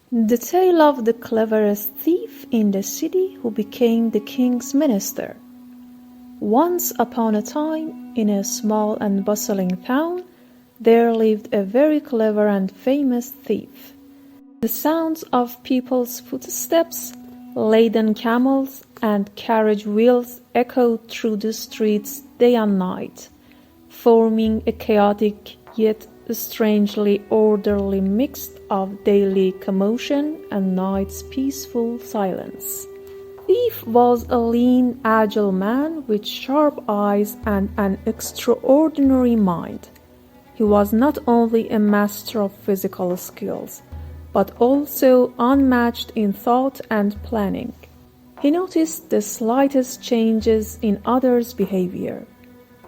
The tale of the cleverest thief in the city who became the king's minister. Once upon a time, in a small and bustling town, there lived a very clever and famous thief. The sounds of people's footsteps, laden camels, and carriage wheels echoed through the streets day and night, forming a chaotic yet strangely orderly mix of daily commotion and night's peaceful silence. Thief was a lean, agile man with sharp eyes and an extraordinary mind. He was not only a master of physical skills, but also unmatched in thought and planning. He noticed the slightest changes in others' behavior,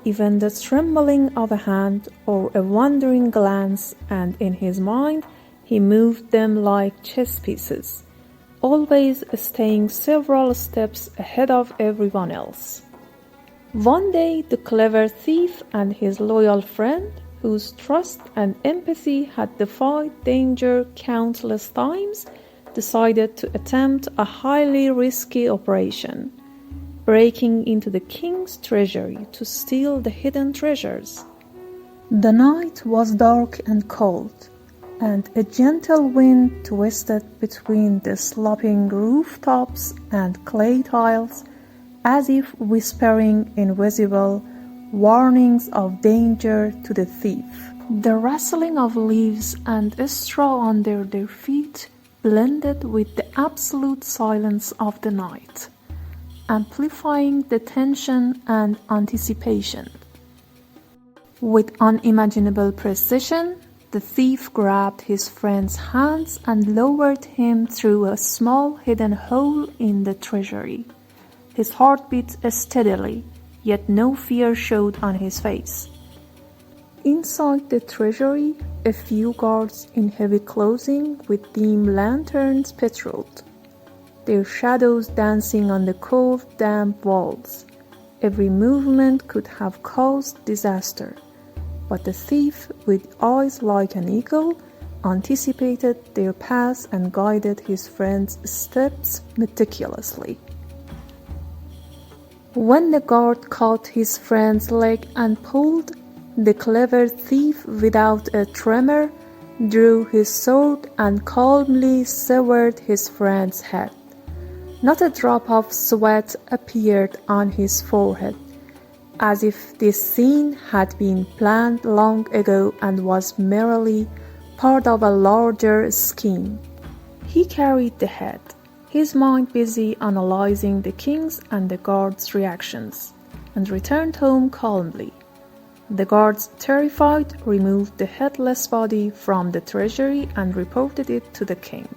even the trembling of a hand or a wandering glance, and in his mind he moved them like chess pieces, always staying several steps ahead of everyone else. One day the clever thief and his loyal friend, whose trust and empathy had defied danger countless times, decided to attempt a highly risky operation, breaking into the king's treasury to steal the hidden treasures. The night was dark and cold, and a gentle wind twisted between the sloping rooftops and clay tiles, as if whispering invisible warnings of danger to the thief. The rustling of leaves and straw under their feet blended with the absolute silence of the night, amplifying the tension and anticipation. With unimaginable precision, the thief grabbed his friend's hands and lowered him through a small hidden hole in the treasury. His heart beat steadily, yet no fear showed on his face. Inside the treasury, a few guards in heavy clothing with dim lanterns patrolled, their shadows dancing on the cold, damp walls. Every movement could have caused disaster, but the thief, with eyes like an eagle, anticipated their path and guided his friend's steps meticulously. When the guard caught his friend's leg and pulled, the clever thief, without a tremor, drew his sword and calmly severed his friend's head. Not a drop of sweat appeared on his forehead, as if this scene had been planned long ago and was merely part of a larger scheme. He carried the head, his mind busy analyzing the king's and the guards' reactions, and returned home calmly. The guards, terrified, removed the headless body from the treasury and reported it to the king,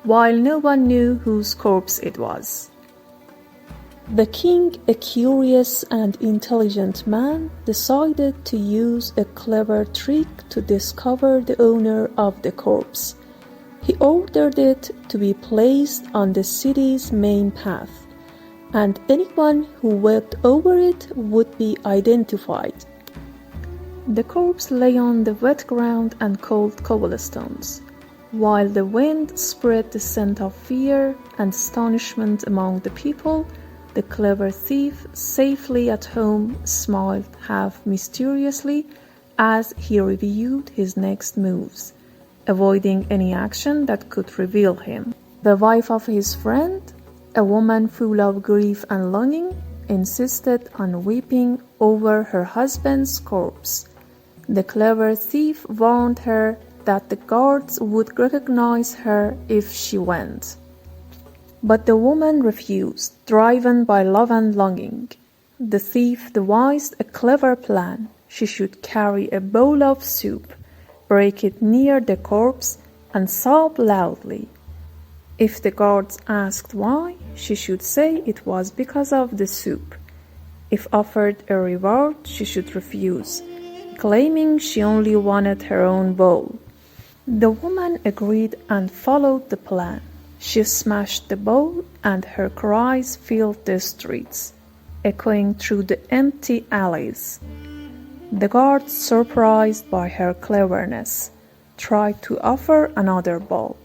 while no one knew whose corpse it was. The king, a curious and intelligent man, decided to use a clever trick to discover the owner of the corpse. He ordered it to be placed on the city's main path, and anyone who walked over it would be identified. The corpse lay on the wet ground and cold cobblestones, while the wind spread the scent of fear and astonishment among the people. The clever thief, safely at home, smiled half mysteriously as he reviewed his next moves, avoiding any action that could reveal him. The wife of his friend, a woman full of grief and longing, insisted on weeping over her husband's corpse. The clever thief warned her that the guards would recognize her if she went. But the woman refused, driven by love and longing. The thief devised a clever plan. She should carry a bowl of soup, break it near the corpse, and sob loudly. If the guards asked why, she should say it was because of the soup. If offered a reward, she should refuse, claiming she only wanted her own bowl. The woman agreed and followed the plan. She smashed the bowl, and her cries filled the streets, echoing through the empty alleys. The guards, surprised by her cleverness, tried to offer another bowl,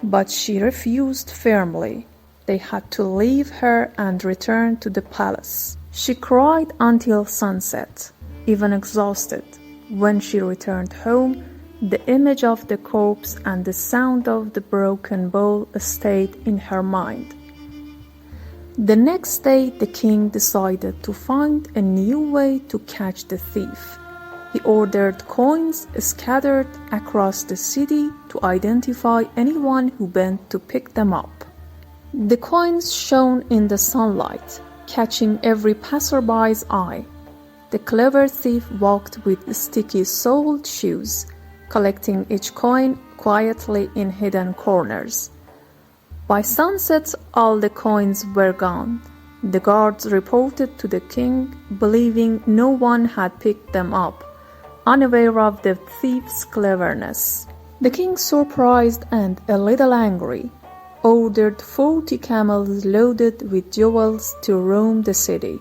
But she refused firmly. They had to leave her and return to the palace. She cried until sunset, even exhausted. When she returned home, the image of the corpse and the sound of the broken bowl stayed in her mind. The next day, the king decided to find a new way to catch the thief. He ordered coins scattered across the city to identify anyone who bent to pick them up. The coins shone in the sunlight, catching every passerby's eye. The clever thief walked with sticky-soled shoes, collecting each coin quietly in hidden corners. By sunset, all the coins were gone. The guards reported to the king, believing no one had picked them up, unaware of the thief's cleverness. The king, surprised and a little angry, ordered 40 camels loaded with jewels to roam the city.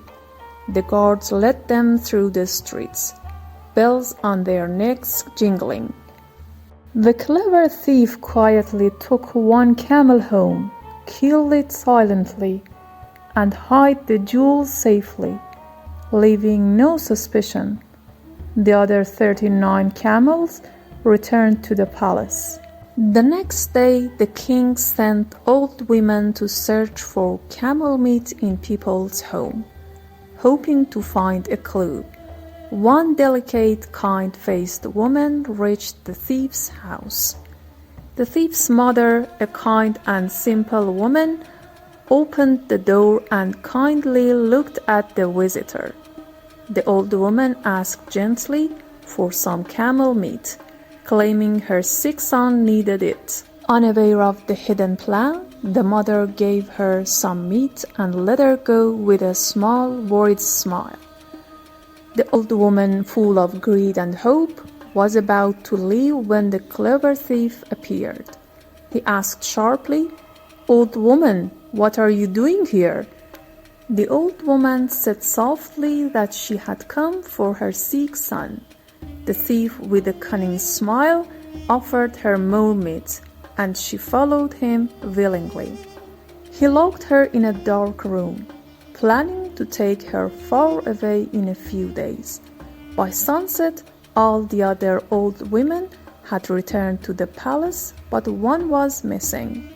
The guards led them through the streets, bells on their necks jingling. The clever thief quietly took one camel home, killed it silently, and hid the jewels safely, leaving no suspicion. The other 39 camels returned to the palace. The next day, the king sent old women to search for camel meat in people's homes, hoping to find a clue. One delicate, kind-faced woman reached the thief's house. The thief's mother, a kind and simple woman, opened the door and kindly looked at the visitor. The old woman asked gently for some camel meat, claiming her sick son needed it. Unaware of the hidden plan, the mother gave her some meat and let her go with a small, worried smile. The old woman, full of greed and hope, was about to leave when the clever thief appeared. He asked sharply, "Old woman, what are you doing here?" The old woman said softly that she had come for her sick son. The thief, with a cunning smile, offered her more meat, and she followed him willingly. He locked her in a dark room, planning to take her far away in a few days. By sunset, all the other old women had returned to the palace, but one was missing.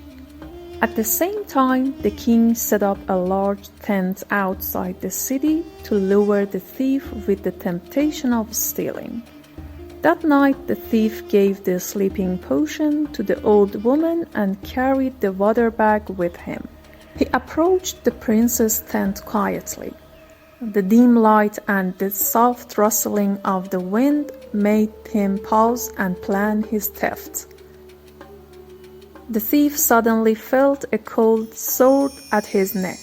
At the same time, the king set up a large tent outside the city to lure the thief with the temptation of stealing. That night, the thief gave the sleeping potion to the old woman and carried the water bag with him. He approached the prince's tent quietly. The dim light and the soft rustling of the wind made him pause and plan his theft. The thief suddenly felt a cold sword at his neck.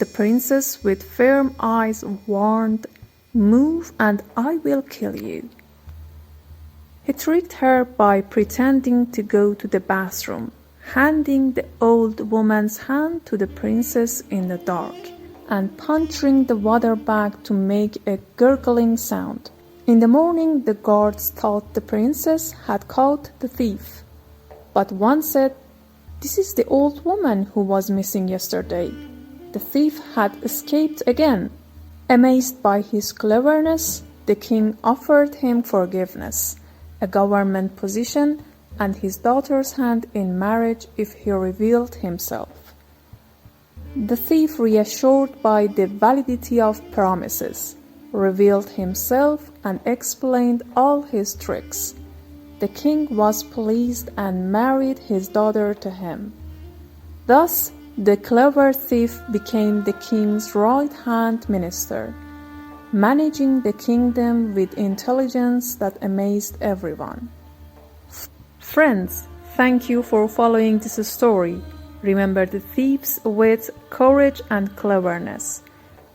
The princess, with firm eyes, warned, "Move and I will kill you." He tricked her by pretending to go to the bathroom, handing the old woman's hand to the princess in the dark, and puncturing the water bag to make a gurgling sound. In the morning, the guards thought the princess had caught the thief, but one said, "This is the old woman who was missing yesterday." The thief had escaped again. Amazed by his cleverness, the king offered him forgiveness, a government position, and his daughter's hand in marriage if he revealed himself. The thief, reassured by the validity of promises, revealed himself and explained all his tricks. The king was pleased and married his daughter to him. Thus, the clever thief became the king's right-hand minister, managing the kingdom with intelligence that amazed everyone. Friends, thank you for following this story. Remember the thief's wit, courage, and cleverness,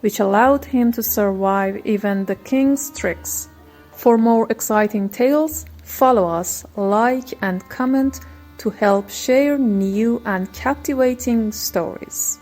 which allowed him to survive even the king's tricks. For more exciting tales, follow us, like, and comment to help share new and captivating stories.